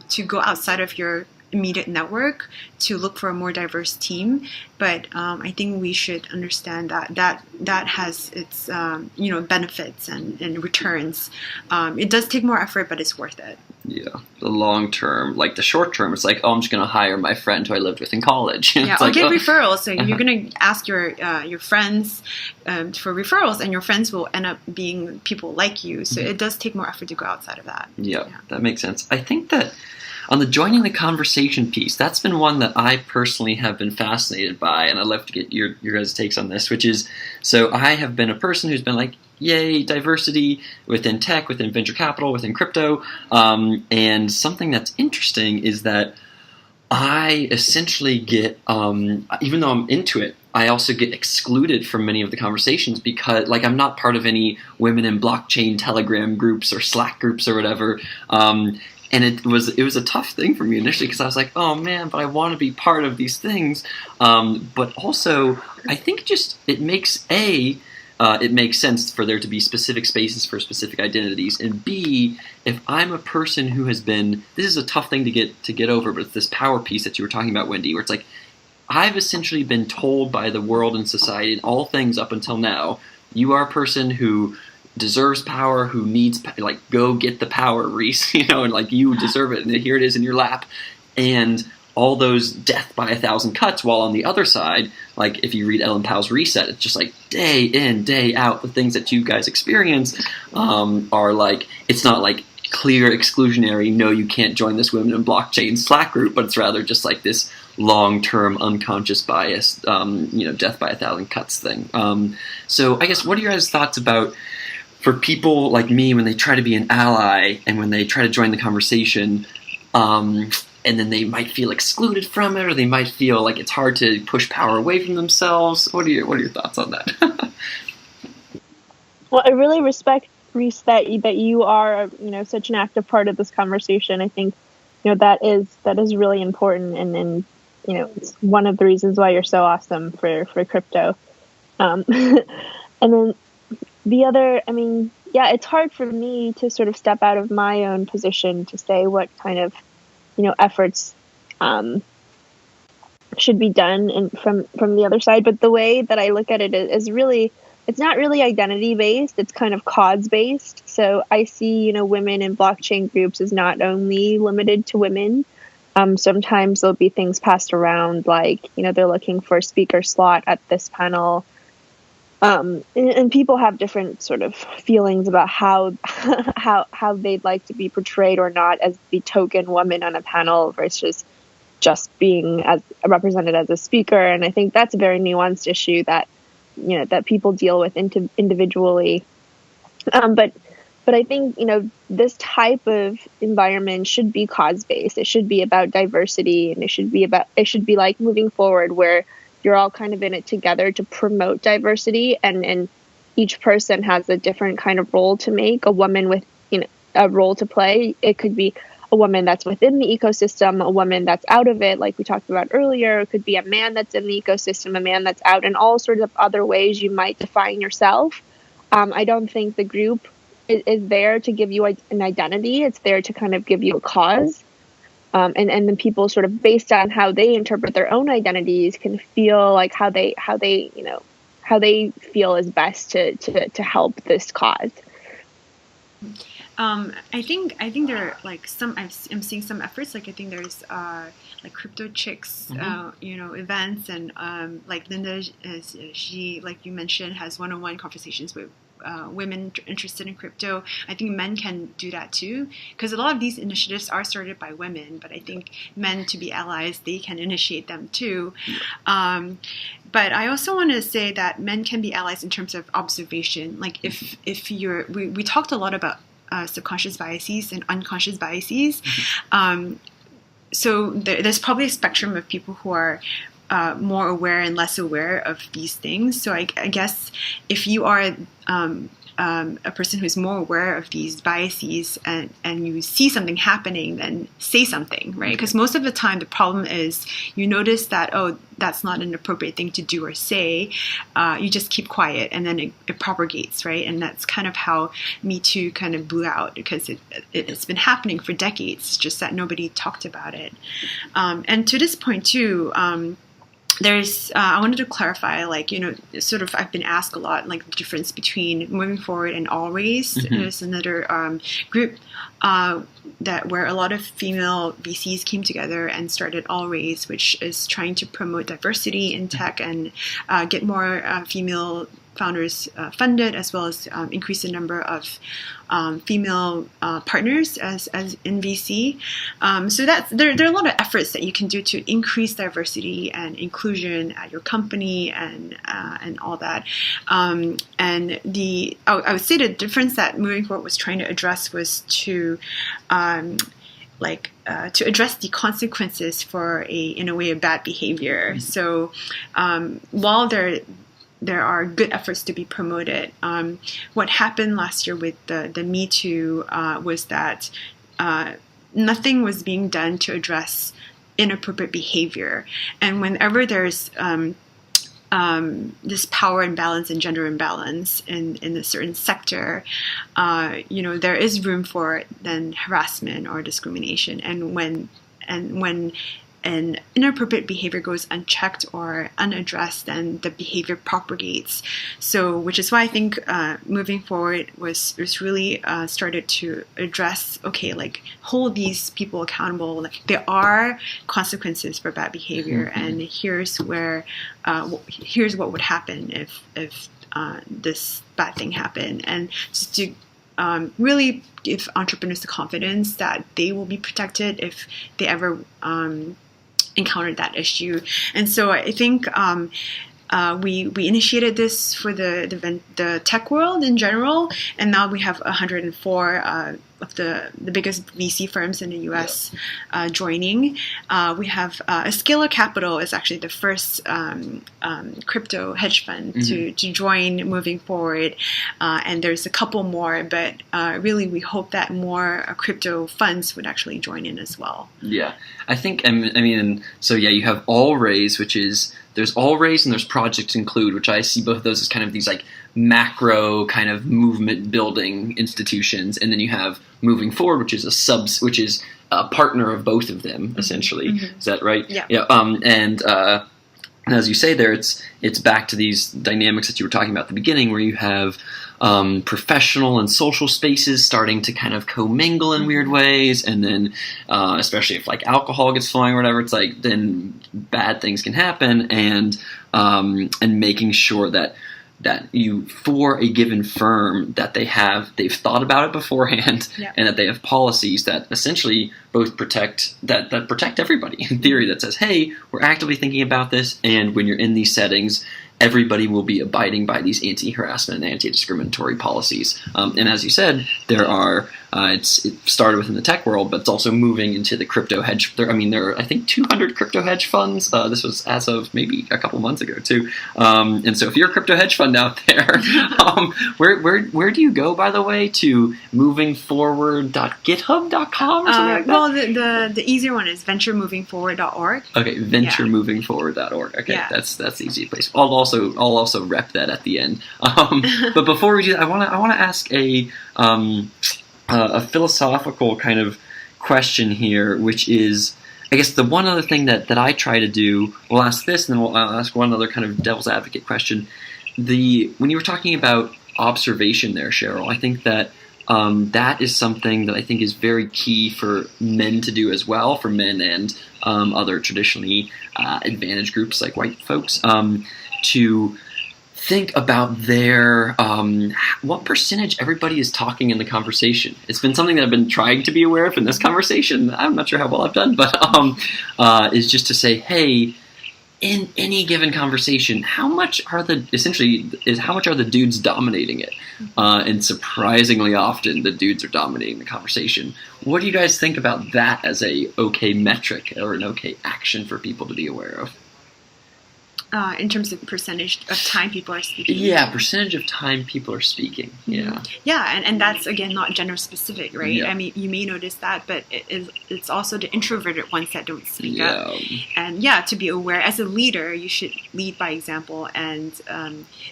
to go outside of your immediate network to look for a more diverse team. But I think we should understand that has its benefits and returns. It does take more effort, but it's worth it. Yeah, the long term, like the short term, it's like, oh, I'm just going to hire my friend who I lived with in college. Yeah, or like, get referrals. So you're going to ask your friends for referrals, and your friends will end up being people like you. So it does take more effort to go outside of that. Yeah, that makes sense. I think that on the joining the conversation piece, that's been one that I personally have been fascinated by, and I'd love to get your guys' takes on this, which is, so I have been a person who's been like, yay, diversity within tech, within venture capital, within crypto, and something that's interesting is that I essentially get, even though I'm into it, I also get excluded from many of the conversations because, like, I'm not part of any women in blockchain Telegram groups or Slack groups or whatever. And it was a tough thing for me initially because I was like, oh man, but I want to be part of these things. But also, I think just it makes sense for there to be specific spaces for specific identities. And B, if I'm a person who has been, this is a tough thing to get over, but it's this power piece that you were talking about, Wendy, where it's like, I've essentially been told by the world and society and all things up until now, you are a person who deserves power, who needs, like, go get the power, Reese, and like, you deserve it, and here it is in your lap. And all those death by 1,000 cuts, while on the other side, like, if you read Ellen Powell's Reset, it's just like, day in, day out, the things that you guys experience are like, it's not like clear exclusionary, no, you can't join this women in blockchain Slack group, but it's rather just like this long-term unconscious bias, death by 1,000 cuts thing. So I guess, what are your guys' thoughts about, for people like me, when they try to be an ally and when they try to join the conversation, and then they might feel excluded from it, or they might feel like it's hard to push power away from themselves. What are your thoughts on that? Well, I really respect, Reese, that you are such an active part of this conversation. I think that is really important, and it's one of the reasons why you're so awesome for crypto. And then the other, it's hard for me to sort of step out of my own position to say what kind of efforts should be done from the other side. But the way that I look at it is really, it's not really identity based, it's kind of cause based. So I see, women in blockchain groups is not only limited to women. Sometimes there'll be things passed around, like, they're looking for a speaker slot at this panel. And people have different sort of feelings about how they'd like to be portrayed or not as the token woman on a panel versus just being as represented as a speaker. And I think that's a very nuanced issue that that people deal with individually. But I think this type of environment should be cause based. It should be about diversity, and it should be like moving forward where you're all kind of in it together to promote diversity, and each person has a different kind of role to make. A woman with a role to play. It could be a woman that's within the ecosystem, a woman that's out of it, like we talked about earlier. It could be a man that's in the ecosystem, a man that's out, and all sorts of other ways you might define yourself. I don't think the group is there to give you an identity. It's there to kind of give you a cause. And then people sort of, based on how they interpret their own identities, can feel like how they feel is best to help this cause. I think there are like I'm seeing some efforts. Like I think there's like Crypto Chicks, events, and like Linda, she, like you mentioned, has one-on-one conversations with women interested in crypto. I think men can do that too, because a lot of these initiatives are started by women, but I think men, to be allies, they can initiate them too. But I also want to say that men can be allies in terms of observation. Like if we talked a lot about subconscious biases and unconscious biases. So there's probably a spectrum of people who are more aware and less aware of these things. So I guess if you are a person who's more aware of these biases and you see something happening, then say something, right? Because most of the time the problem is you notice that, oh, that's not an appropriate thing to do or say. You just keep quiet, and then it propagates, right? And that's kind of how Me Too kind of blew out, because it's been happening for decades. It's just that nobody talked about it. And to this point too, there's I wanted to clarify, like, sort of I've been asked a lot, like, the difference between Moving Forward and Always. There's another group where a lot of female VCs came together and started Always, which is trying to promote diversity in tech and get more female founders funded, as well as increase the number of female partners as in VC. So there are a lot of efforts that you can do to increase diversity and inclusion at your company and all that. And I would say the difference that Moving Forward was trying to address was to address the consequences for in a way, a bad behavior. So while there are good efforts to be promoted, what happened last year with the Me Too was that nothing was being done to address inappropriate behavior. And whenever there's this power imbalance and gender imbalance in a certain sector, there is room for then harassment or discrimination. And when and inappropriate behavior goes unchecked or unaddressed, then the behavior propagates. So, which is why I think Moving Forward was really started to address, okay, like, hold these people accountable. Like, there are consequences for bad behavior, and here's what would happen if this bad thing happened, and just to really give entrepreneurs the confidence that they will be protected if they ever encountered that issue. And so I think we initiated this for the tech world in general, and now we have 104 of the biggest VC firms in the U.S. Joining. We have Scalar Capital is actually the first crypto hedge fund to join Moving Forward, and there's a couple more, but really we hope that more crypto funds would actually join in as well. Yeah, I think, so yeah, you have Always, which is, there's Always and there's Project Include, which I see both of those as kind of these like macro kind of movement building institutions, and then you have Moving Forward, which is a partner of both of them, essentially. Is that right? Yeah. Yeah. And as you say there, it's back to these dynamics that you were talking about at the beginning, where you have professional and social spaces starting to kind of commingle in weird ways, and then especially if like alcohol gets flowing or whatever, it's like then bad things can happen, and making sure that you, for a given firm, that they've thought about it beforehand, and that they have policies that essentially both protect everybody in theory, that says, hey, we're actively thinking about this, and when you're in these settings, everybody will be abiding by these anti-harassment and anti-discriminatory policies. And as you said, there are it started within the tech world, but it's also moving into the crypto hedge. There are, I think, 200 crypto hedge funds. This was as of maybe a couple months ago too. And so if you're a crypto hedge fund out there, where do you go, by the way, to movingforward.github.com or something like that? Well, the easier one is venturemovingforward.org. Okay, venturemovingforward.org. Okay, yeah. That's the easy place. I'll also rep that at the end. But before we do that, I want to ask a philosophical kind of question here, which is, I guess the one other thing that I try to do, we'll ask this, and then I'll ask one other kind of devil's advocate question. When you were talking about observation there, Cheryl, I think that that is something that I think is very key for men to do as well, for men and other traditionally advantaged groups like white folks, to think about their what percentage everybody is talking in the conversation. It's been something that I've been trying to be aware of in this conversation. I'm not sure how well I've done, but is just to say, hey, in any given conversation, how much are the dudes dominating it? And surprisingly often, the dudes are dominating the conversation. What do you guys think about that as a okay metric or an okay action for people to be aware of? in terms of percentage of time people are speaking. Yeah, percentage of time people are speaking. Yeah. Yeah, and that's, again, not gender specific, right? Yeah. I mean, you may notice that, but it's also the introverted ones that don't speak up. And to be aware, as a leader, you should lead by example, and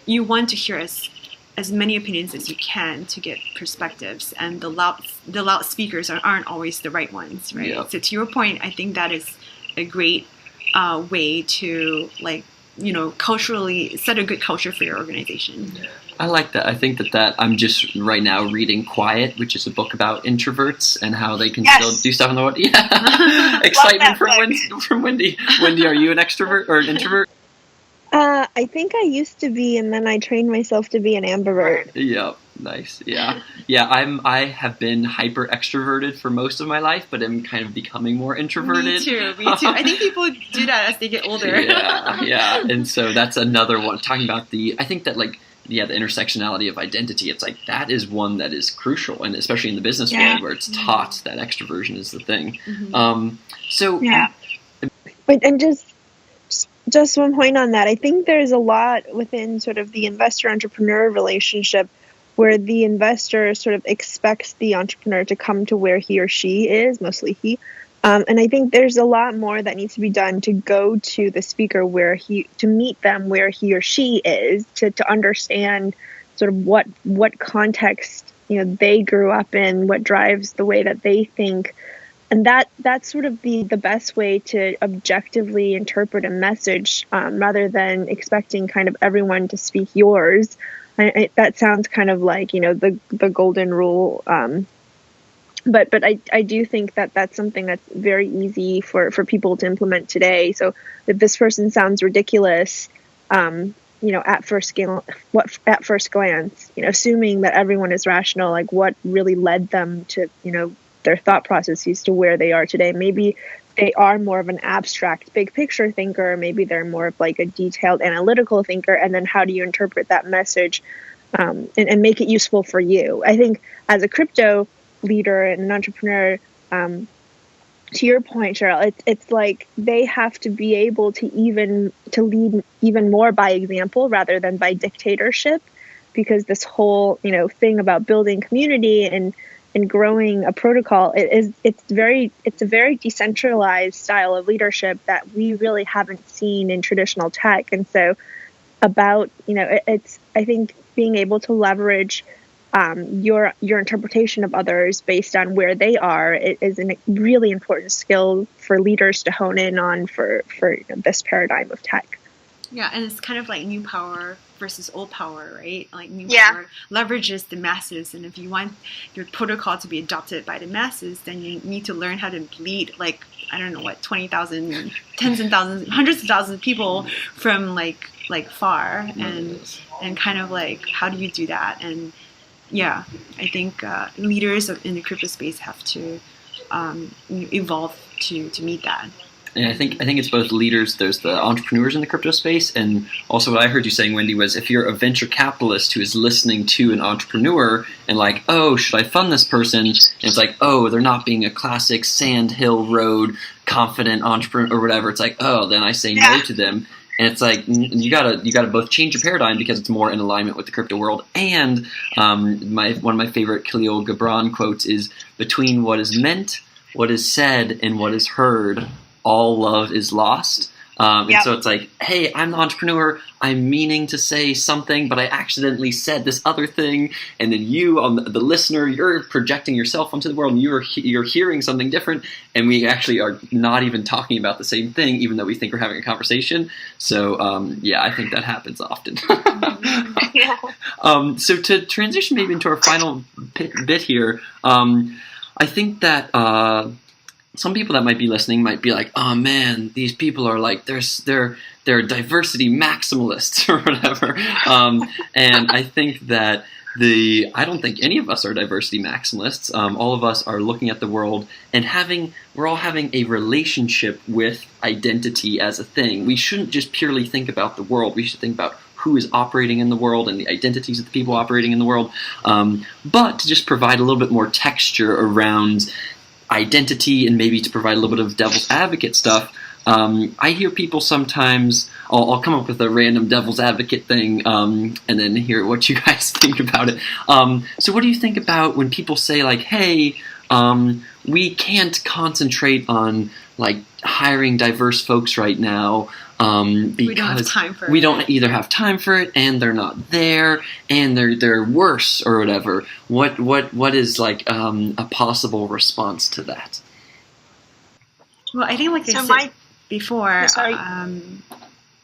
you want to hear as many opinions as you can to get perspectives, and the loud speakers aren't always the right ones, right? Yeah. So to your point, I think that is a great way to, like, culturally set a good culture for your organization. I like that. I think that I'm just right now reading Quiet, which is a book about introverts and how they can still do stuff in the world. Yeah. Excitement from Wendy. Wendy, are you an extrovert or an introvert? I think I used to be, and then I trained myself to be an ambivert. Yep. Nice. Yeah. Yeah. I have been hyper extroverted for most of my life, but I'm kind of becoming more introverted. Me too. I think people do that as they get older. Yeah. And so that's another one, talking about I think that, like, the intersectionality of identity. It's like, that is one that is crucial, and especially in the business world where it's taught that extroversion is the thing. But just one point on that. I think there's a lot within sort of the investor-entrepreneur relationship where the investor sort of expects the entrepreneur to come to where he or she is, mostly he. And I think there's a lot more that needs to be done to go to the speaker to meet them where he or she is, to understand sort of what context, they grew up in, what drives the way that they think. And that's sort of the best way to objectively interpret a message, rather than expecting kind of everyone to speak yours. That sounds kind of like, the golden rule. But I do think that that's something that's very easy for people to implement today. So if this person sounds ridiculous, at first glance, assuming that everyone is rational, like what really led them to, their thought processes to where they are today. Maybe they are more of an abstract, big picture thinker. Maybe they're more of like a detailed analytical thinker. And then how do you interpret that message and make it useful for you? I think as a crypto leader and an entrepreneur, to your point, Cheryl, it's like they have to be able to lead even more by example rather than by dictatorship, because this whole thing about building community and growing a protocol, it's a very decentralized style of leadership that we really haven't seen in traditional tech. And so it's I think being able to leverage your interpretation of others based on where they are is a really important skill for leaders to hone in on for this paradigm of tech. Yeah, and it's kind of like new power versus old power, right? Like new power leverages the masses, and if you want your protocol to be adopted by the masses, then you need to learn how to lead, like, I don't know what, 20,000, tens of thousands, hundreds of thousands of people from like far, and kind of like, how do you do that? And I think leaders in the crypto space have to evolve to meet that. And I think it's both leaders. There's the entrepreneurs in the crypto space, and also what I heard you saying, Wendy, was if you're a venture capitalist who is listening to an entrepreneur and like, oh, should I fund this person? And it's like, oh, they're not being a classic Sand Hill Road confident entrepreneur or whatever. It's like, oh, then I say no to them. And it's like you gotta both change your paradigm because it's more in alignment with the crypto world. And one of my favorite Khalil Gibran quotes is, between what is meant, what is said, and what is heard, all love is lost. And so it's like, hey, I'm the entrepreneur. I'm meaning to say something, but I accidentally said this other thing. And then you, on the listener, you're projecting yourself onto the world, and you're hearing something different. And we actually are not even talking about the same thing, even though we think we're having a conversation. So, I think that happens often. So to transition maybe into our final bit here, I think that some people that might be listening might be like, oh man, these people are like, they're diversity maximalists or whatever. And I think that I don't think any of us are diversity maximalists. All of us are looking at the world and we're all having a relationship with identity as a thing. We shouldn't just purely think about the world. We should think about who is operating in the world and the identities of the people operating in the world. But to just provide a little bit more texture around identity and maybe to provide a little bit of devil's advocate stuff, I hear people sometimes, I'll come up with a random devil's advocate thing and then hear what you guys think about it. So what do you think about when people say like, hey, we can't concentrate on like hiring diverse folks right now because we don't have time for it. We don't either have time for it, and they're not there, and they're worse or whatever. What is like a possible response to that? Well, I think like I said before.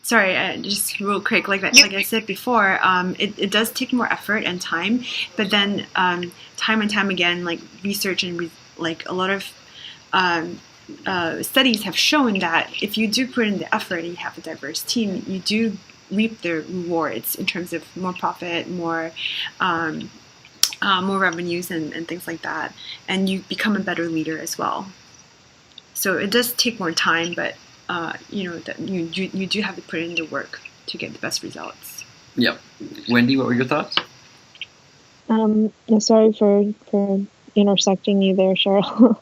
Sorry, just real quick. Like I said before, it does take more effort and time. But then time and time again, like research and like a lot of studies have shown that if you do put in the effort and you have a diverse team, you do reap the rewards in terms of more profit, more revenues and things like that, and you become a better leader as well. So it does take more time, but that you do have to put in the work to get the best results. Yep. Wendy, what were your thoughts? Sorry for intersecting you there, Cheryl.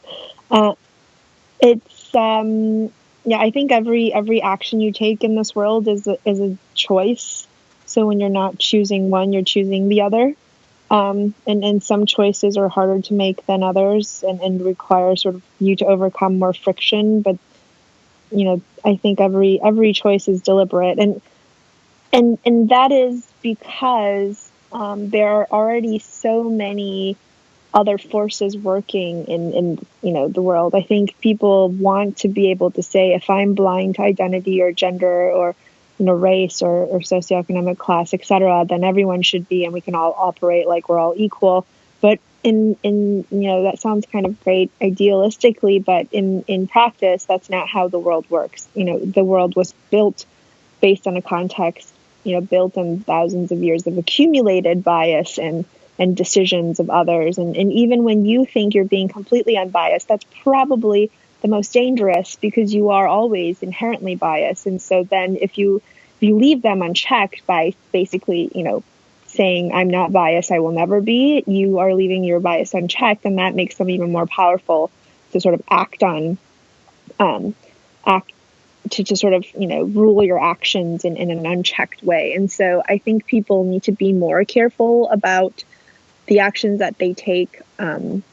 It's I think every action you take in this world is a choice. So when you're not choosing one, you're choosing the other. And some choices are harder to make than others and require sort of you to overcome more friction. But, I think every choice is deliberate. And that is because there are already so many other forces working in the world. I think people want to be able to say, if I'm blind to identity or gender or race or socioeconomic class, etc., then everyone should be, and we can all operate like we're all equal. But in that sounds kind of great idealistically, but in practice, that's not how the world works. The world was built based on a context, built on thousands of years of accumulated bias and decisions of others. And even when you think you're being completely unbiased, that's probably the most dangerous, because you are always inherently biased. And so then if you leave them unchecked by basically, saying, I'm not biased, I will never be, you are leaving your bias unchecked, and that makes them even more powerful to sort of to sort of, rule your actions in an unchecked way. And so I think people need to be more careful about the actions that they take, and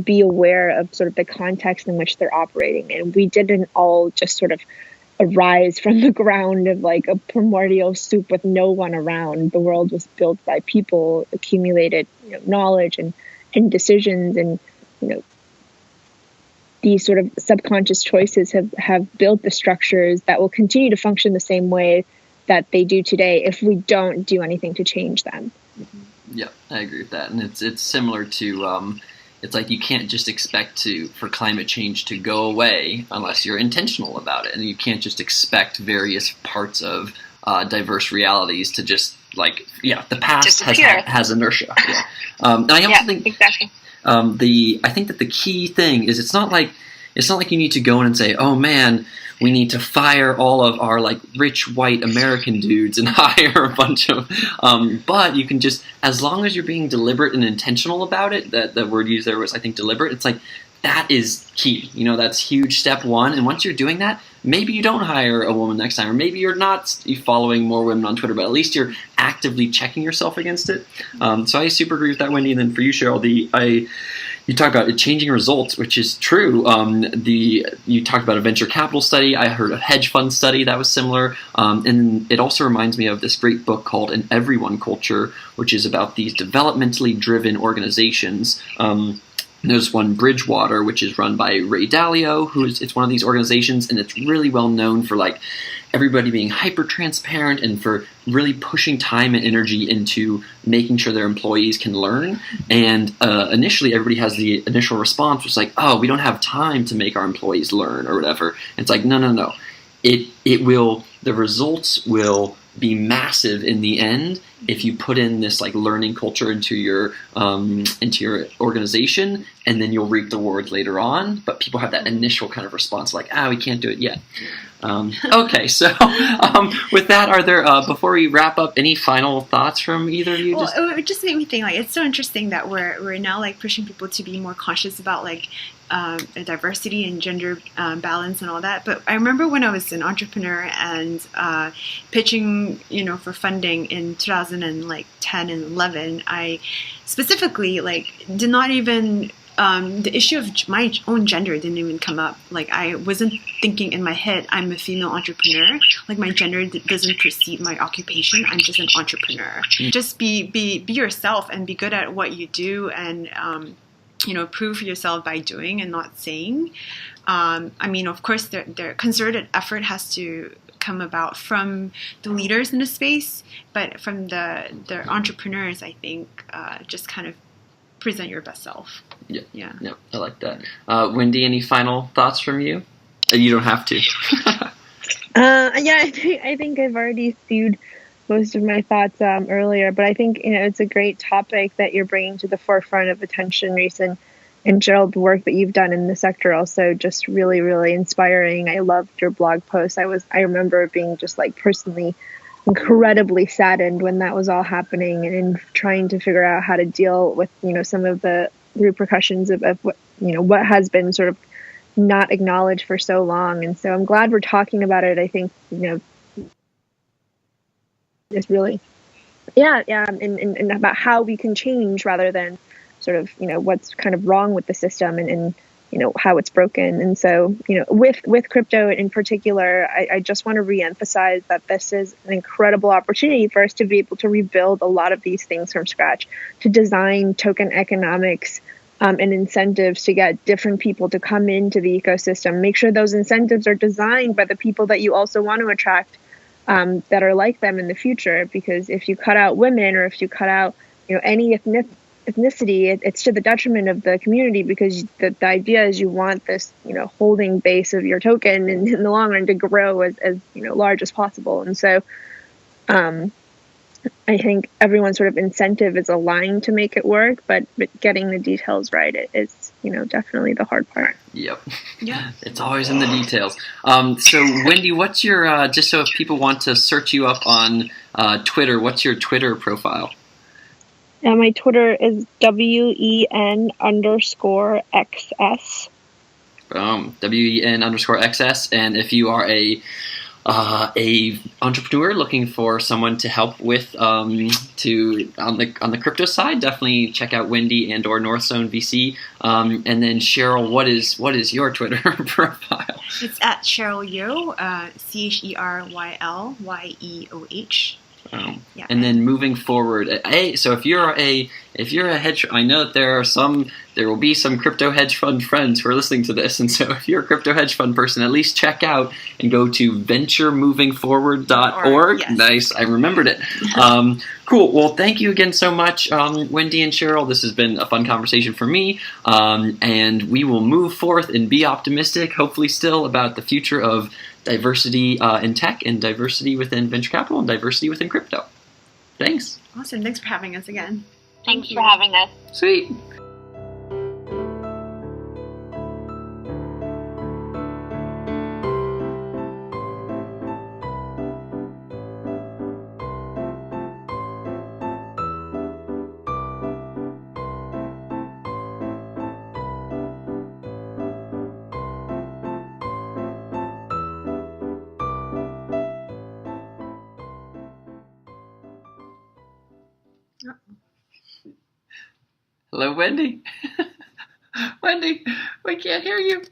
be aware of sort of the context in which they're operating. And we didn't all just sort of arise from the ground of like a primordial soup with no one around. The world was built by people, accumulated knowledge and decisions, and these sort of subconscious choices have built the structures that will continue to function the same way that they do today if we don't do anything to change them. Yeah, I agree with that. And it's similar to it's like you can't just expect for climate change to go away unless you're intentional about it. And you can't just expect various parts of diverse realities to just the past has inertia. Yeah. And I also think exactly. I think that the key thing is it's not like you need to go in and say, oh man, we need to fire all of our rich white American dudes and hire a bunch of, but you can just, as long as you're being deliberate and intentional about it, that the word used there was, I think, deliberate. It's like, that is key. That's huge step one. And once you're doing that, maybe you don't hire a woman next time, or maybe you're not following more women on Twitter, but at least you're actively checking yourself against it. So I super agree with that, Wendy. And then for you, Cheryl, you talk about it changing results, which is true. You talked about a venture capital study. I heard a hedge fund study that was similar. And it also reminds me of this great book called An Everyone Culture, which is about these developmentally driven organizations. There's one, Bridgewater, which is run by Ray Dalio, it's one of these organizations, and it's really well known for everybody being hyper transparent and for really pushing time and energy into making sure their employees can learn. And initially, everybody has the initial response was oh, we don't have time to make our employees learn or whatever. And it's no. the results will be massive in the end if you put in this like learning culture into your organization, and then you'll reap the rewards later on. But people have that initial kind of response like, we can't do it yet. Okay, so with that, are there before we wrap up, any final thoughts from either of you? Well, it just made me think like it's so interesting that we're now like pushing people to be more conscious about like diversity and gender balance and all that. But I remember when I was an entrepreneur and pitching, for funding in 2010 and 11, I specifically like did not even the issue of my own gender didn't even come up. Like I wasn't thinking in my head, I'm a female entrepreneur. Like my gender doesn't precede my occupation. I'm just an entrepreneur. Just be yourself and be good at what you do, and prove yourself by doing and not saying. Of course, their concerted effort has to come about from the leaders in the space, but from the entrepreneurs, I think, just kind of present your best self. Yeah, I like that. Wendy, any final thoughts from you? You don't have to. I think I've already spewed most of my thoughts earlier, but I think it's a great topic that you're bringing to the forefront of attention, Reese, and Cheryl, the work that you've done in the sector also just really, really inspiring. I loved your blog post. I remember being just like personally incredibly saddened when that was all happening, and trying to figure out how to deal with some of the repercussions of what what has been sort of not acknowledged for so long. And so I'm glad we're talking about it. I think it's really and about how we can change rather than sort of what's kind of wrong with the system and how it's broken. And so with crypto in particular, I just want to reemphasize that this is an incredible opportunity for us to be able to rebuild a lot of these things from scratch, to design token economics and incentives to get different people to come into the ecosystem. Make sure those incentives are designed by the people that you also want to attract that are like them in the future. Because if you cut out women, or if you cut out any ethnicity, it's to the detriment of the community, because the idea is you want this holding base of your token and in the long run to grow as large as possible. And so I think everyone's sort of incentive is aligned to make it work, but getting the details right is definitely the hard part. Yep. Yeah. It's always in the details. So Wendy, what's your just so if people want to search you up on Twitter, what's your Twitter profile? My Twitter is WEN_XS. WEN_XS. And if you are a entrepreneur looking for someone to help with on the crypto side, definitely check out Wendy and/or NorthzoneVC. And then Cheryl, what is your Twitter profile? It's at Cheryl Yeoh, CHERYLYEOH. And then moving forward, so if you're a hedge, I know that there will be some crypto hedge fund friends who are listening to this, and so if you're a crypto hedge fund person, at least check out and go to venturemovingforward.org. Yes. Nice, I remembered it. Cool. Well, thank you again so much, Wendy and Cheryl. This has been a fun conversation for me, and we will move forth and be optimistic, hopefully still, about the future of diversity in tech, and diversity within venture capital, and diversity within crypto. Thanks. Awesome. Thanks for having us again. Thanks for having us. Sweet. Hello, Wendy. Wendy, we can't hear you.